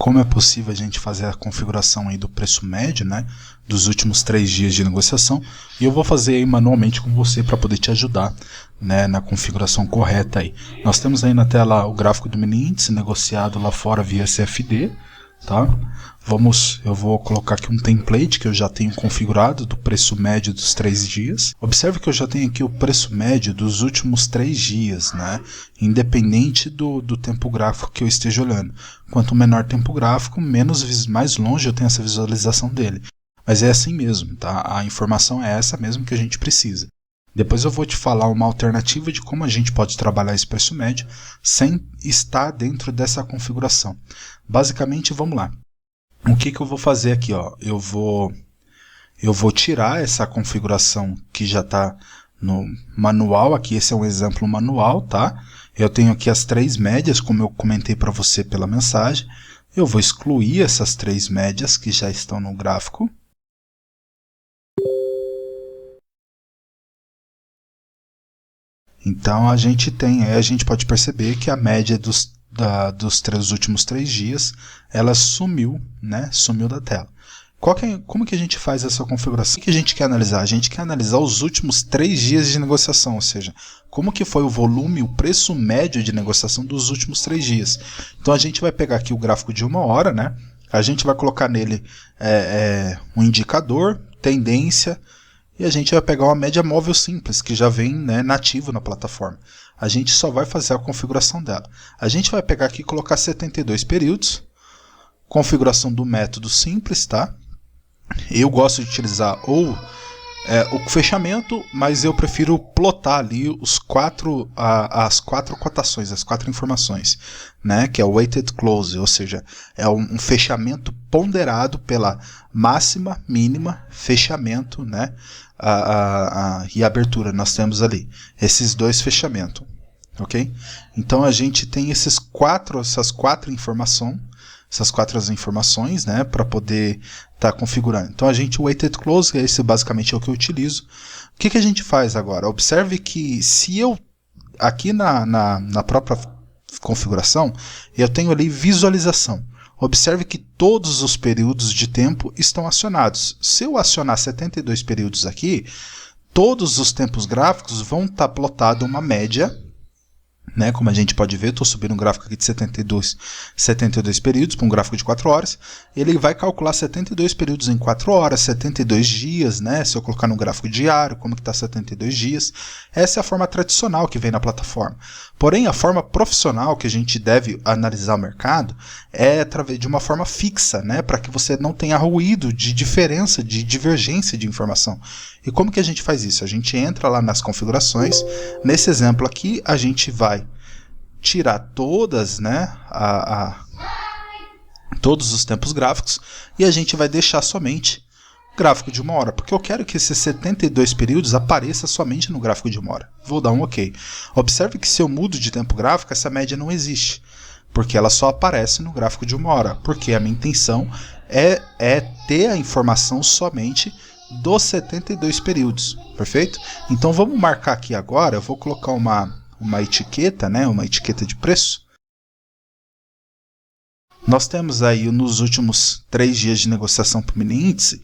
como é possível a gente fazer a configuração aí do preço médio, né, dos últimos 3 dias de negociação, e eu vou fazer aí manualmente com você para poder te ajudar, né, na configuração correta aí. Nós temos aí na tela o gráfico do mini índice negociado lá fora via CFD, tá? Eu vou colocar aqui um template que eu já tenho configurado do preço médio dos 3 dias. Observe que eu já tenho aqui o preço médio dos últimos 3 dias, né? Independente do tempo gráfico que eu esteja olhando. Quanto menor tempo gráfico, mais longe eu tenho essa visualização dele. Mas é assim mesmo, tá? A informação é essa mesmo que a gente precisa. Depois eu vou te falar uma alternativa de como a gente pode trabalhar esse preço médio sem estar dentro dessa configuração. Basicamente, vamos lá. O que eu vou fazer aqui? Ó? Eu vou tirar essa configuração que já está no manual. Aqui esse é um exemplo manual, tá? Eu tenho aqui as 3 médias, como eu comentei para você pela mensagem. Eu vou excluir essas 3 médias que já estão no gráfico. Então a gente pode perceber que a média dos 3 últimos 3 dias, ela sumiu, né? Sumiu da tela. Como que a gente faz essa configuração? O que a gente quer analisar? A gente quer analisar os últimos 3 dias de negociação, ou seja, como que foi o volume, o preço médio de negociação dos últimos 3 dias. Então a gente vai pegar aqui o gráfico de 1 hora, né? A gente vai colocar nele um indicador, tendência, e a gente vai pegar uma média móvel simples, que já vem, né, nativo na plataforma. A gente só vai fazer a configuração dela. A gente vai pegar aqui e colocar 72 períodos, configuração do método simples, tá? Eu gosto de utilizar o fechamento, mas eu prefiro plotar ali as 4 cotações, as 4 informações, né? Que é o weighted close, ou seja, é um fechamento ponderado pela máxima, mínima, fechamento, né? E abertura. Nós temos ali esses 2 fechamentos, ok? Então a gente tem essas quatro informações, né, para poder estar configurando. Então o weighted close, esse basicamente é o que eu utilizo. O que a gente faz agora? Observe que se eu, aqui na própria configuração, eu tenho ali visualização. Observe que todos os períodos de tempo estão acionados. Se eu acionar 72 períodos aqui, todos os tempos gráficos vão estar plotado uma média, né? Como a gente pode ver, estou subindo um gráfico aqui de 72 períodos para um gráfico de 4 horas. Ele vai calcular 72 períodos em 4 horas, 72 dias, né? Se eu colocar no gráfico diário, como que está 72 dias. Essa é a forma tradicional que vem na plataforma. Porém, a forma profissional que a gente deve analisar o mercado é através de uma forma fixa, né? Para que você não tenha ruído de diferença, de divergência de informação. E como que a gente faz isso? A gente entra lá nas configurações. Nesse exemplo aqui, a gente vai tirar todas, né, todos os tempos gráficos e a gente vai deixar somente o gráfico de 1 hora, porque eu quero que esses 72 períodos apareça somente no gráfico de 1 hora. Vou dar um OK. Observe que se eu mudo de tempo gráfico, essa média não existe, porque ela só aparece no gráfico de 1 hora, porque a minha intenção é ter a informação somente dos 72 períodos, perfeito? Então vamos marcar aqui agora, eu vou colocar uma etiqueta, né, uma etiqueta de preço. Nós temos aí nos últimos 3 dias de negociação para o mini índice,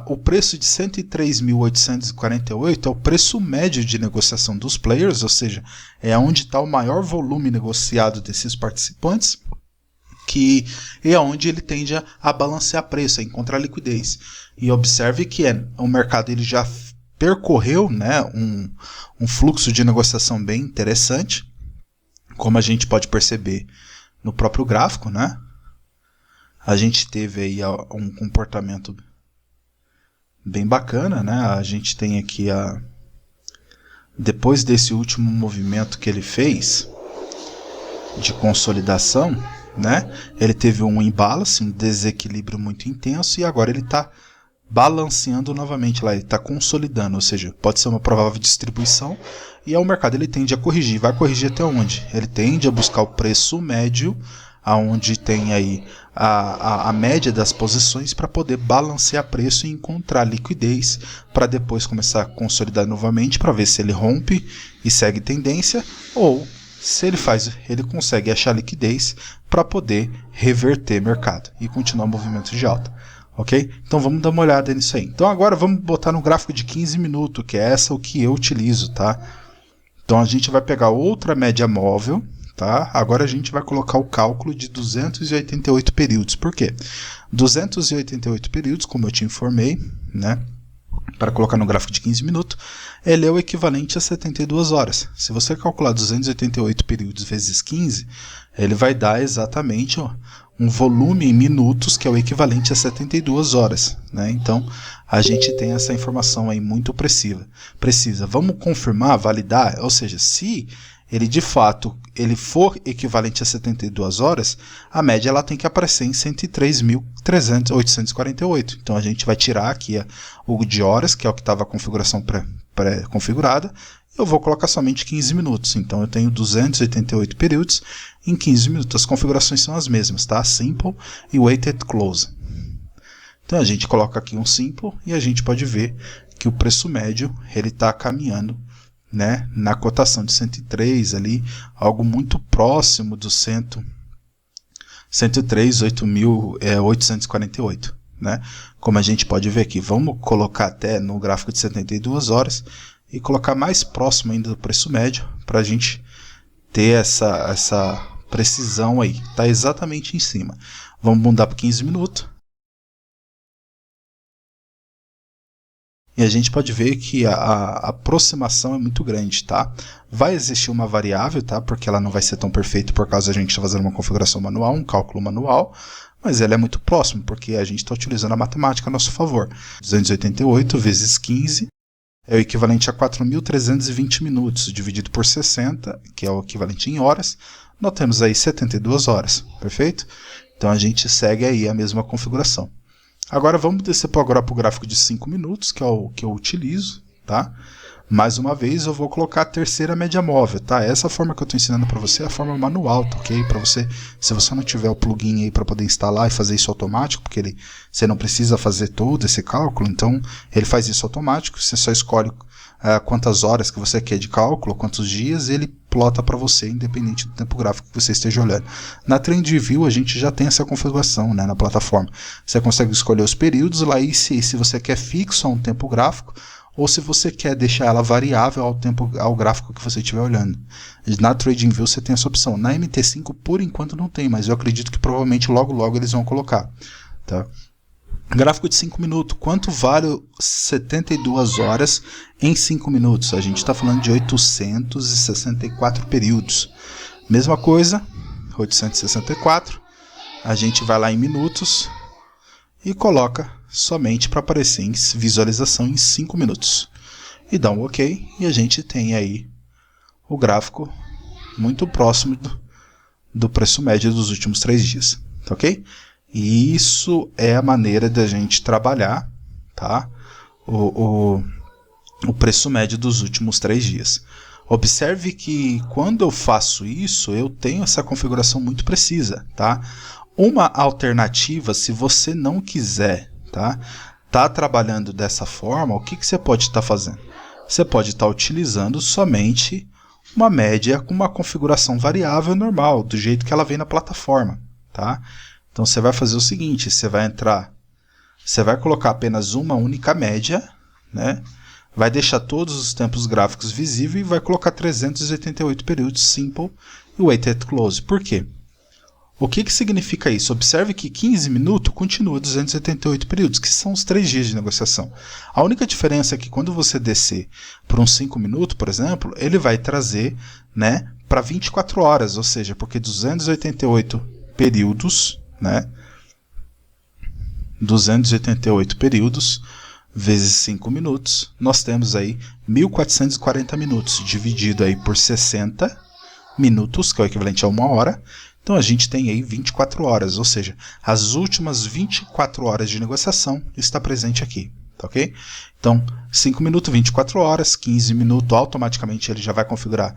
o preço de 103.848 é o preço médio de negociação dos players, ou seja, é onde está o maior volume negociado desses participantes, que é onde ele tende a balancear preço, a encontrar liquidez. E observe que o mercado ele já percorreu, né, um fluxo de negociação bem interessante, como a gente pode perceber no próprio gráfico, né? A gente teve aí um comportamento bem bacana, né? A gente tem aqui depois desse último movimento que ele fez de consolidação, né? Ele teve um imbalance, um desequilíbrio muito intenso e agora ele está balanceando novamente lá, ele está consolidando, ou seja, pode ser uma provável distribuição e o mercado ele tende a corrigir. Vai corrigir até onde? Ele tende a buscar o preço médio, aonde tem aí a média das posições para poder balancear preço e encontrar liquidez para depois começar a consolidar novamente para ver se ele rompe e segue tendência ou se ele consegue achar liquidez para poder reverter mercado e continuar o movimento de alta. Ok? Então vamos dar uma olhada nisso aí. Então agora vamos botar no gráfico de 15 minutos, que é essa o que eu utilizo, tá? Então a gente vai pegar outra média móvel, tá? Agora a gente vai colocar o cálculo de 288 períodos. Por quê? 288 períodos, como eu te informei, né? Para colocar no gráfico de 15 minutos, ele é o equivalente a 72 horas. Se você calcular 288 períodos vezes 15, ele vai dar exatamente um volume em minutos que é o equivalente a 72 horas. Né? Então, a gente tem essa informação aí muito precisa. Vamos confirmar, validar, ou seja, se ele de fato ele for equivalente a 72 horas, a média ela tem que aparecer em 103.848. Então a gente vai tirar aqui o de horas, que é o que estava a configuração pré-configurada, e eu vou colocar somente 15 minutos. Então eu tenho 288 períodos em 15 minutos. As configurações são as mesmas, tá? Simple e Weighted Close. Então a gente coloca aqui um Simple e a gente pode ver que o preço médio ele está caminhando, né, na cotação de 103 ali, algo muito próximo do 103.848, né? Como a gente pode ver aqui, vamos colocar até no gráfico de 72 horas e colocar mais próximo ainda do preço médio para a gente ter essa precisão aí, tá exatamente em cima. Vamos mudar para 15 minutos. E a gente pode ver que a aproximação é muito grande, tá? Vai existir uma variável, tá? Porque ela não vai ser tão perfeita por causa da gente estar fazendo uma configuração manual, um cálculo manual, mas ela é muito próxima, porque a gente está utilizando a matemática a nosso favor. 288 vezes 15 é o equivalente a 4.320 minutos, dividido por 60, que é o equivalente em horas, nós temos aí 72 horas, perfeito? Então a gente segue aí a mesma configuração. Agora vamos descer agora para o gráfico de 5 minutos, que é o que eu utilizo, tá? Mais uma vez eu vou colocar a terceira média móvel, tá? Essa forma que eu estou ensinando para você é a forma manual, tá, ok? Para você, se você não tiver o plugin aí para poder instalar e fazer isso automático, porque você não precisa fazer todo esse cálculo, então ele faz isso automático, você só escolhe quantas horas que você quer de cálculo, quantos dias, ele plota para você, independente do tempo gráfico que você esteja olhando. Na TrendView a gente já tem essa configuração, né, na plataforma. Você consegue escolher os períodos lá e se você quer fixo a um tempo gráfico, ou se você quer deixar ela variável ao gráfico que você estiver olhando. Na TradingView você tem essa opção. Na MT5 por enquanto não tem, mas eu acredito que provavelmente logo eles vão colocar. Tá? Gráfico de 5 minutos. Quanto vale 72 horas em 5 minutos? A gente está falando de 864 períodos. Mesma coisa, 864. A gente vai lá em minutos e coloca somente para aparecer em visualização em 5 minutos. E dá um OK e a gente tem aí o gráfico muito próximo do preço médio dos últimos 3 dias. Tá ok? E isso é a maneira da gente trabalhar, tá? O preço médio dos últimos 3 dias. Observe que quando eu faço isso, eu tenho essa configuração muito precisa, tá? Uma alternativa, se você não quiser, tá trabalhando dessa forma, o que você pode estar fazendo? Você pode estar utilizando somente uma média com uma configuração variável normal, do jeito que ela vem na plataforma, tá? Então você vai fazer o seguinte, você vai colocar apenas uma única média, né? Vai deixar todos os tempos gráficos visíveis e vai colocar 388 períodos simple e weighted close. Por quê? O que significa isso? Observe que 15 minutos continua 288 períodos, que são os 3 dias de negociação. A única diferença é que quando você descer por uns 5 minutos, por exemplo, ele vai trazer, né, para 24 horas, ou seja, porque 288 períodos, né, 288 períodos vezes 5 minutos, nós temos aí 1.440 minutos, dividido aí por 60 minutos, que é o equivalente a 1 hora. Então a gente tem aí 24 horas, ou seja, as últimas 24 horas de negociação está presente aqui, tá ok? Então 5 minutos, 24 horas, 15 minutos, automaticamente ele já vai configurar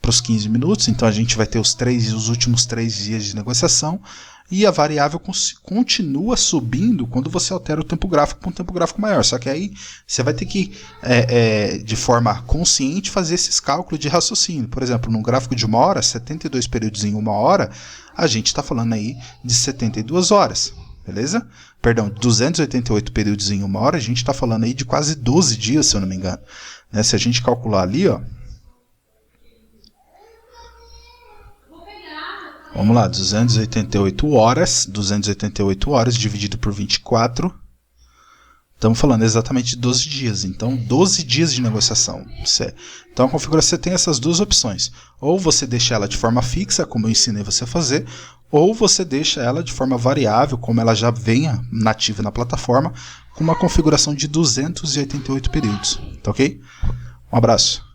para os 15 minutos, então a gente vai ter os últimos 3 dias de negociação, e a variável continua subindo quando você altera o tempo gráfico para um tempo gráfico maior. Só que aí você vai ter que, de forma consciente, fazer esses cálculos de raciocínio. Por exemplo, num gráfico de 1 hora, 72 períodos em 1 hora, a gente está falando aí de 72 horas. Beleza? Perdão, 288 períodos em 1 hora, a gente está falando aí de quase 12 dias, se eu não me engano. Né? Se a gente calcular ali, ó, vamos lá, 288 horas dividido por 24, estamos falando exatamente de 12 dias, então 12 dias de negociação. Então a configuração você tem essas duas opções, ou você deixa ela de forma fixa, como eu ensinei você a fazer, ou você deixa ela de forma variável, como ela já venha nativa na plataforma, com uma configuração de 288 períodos, tá ok? Um abraço.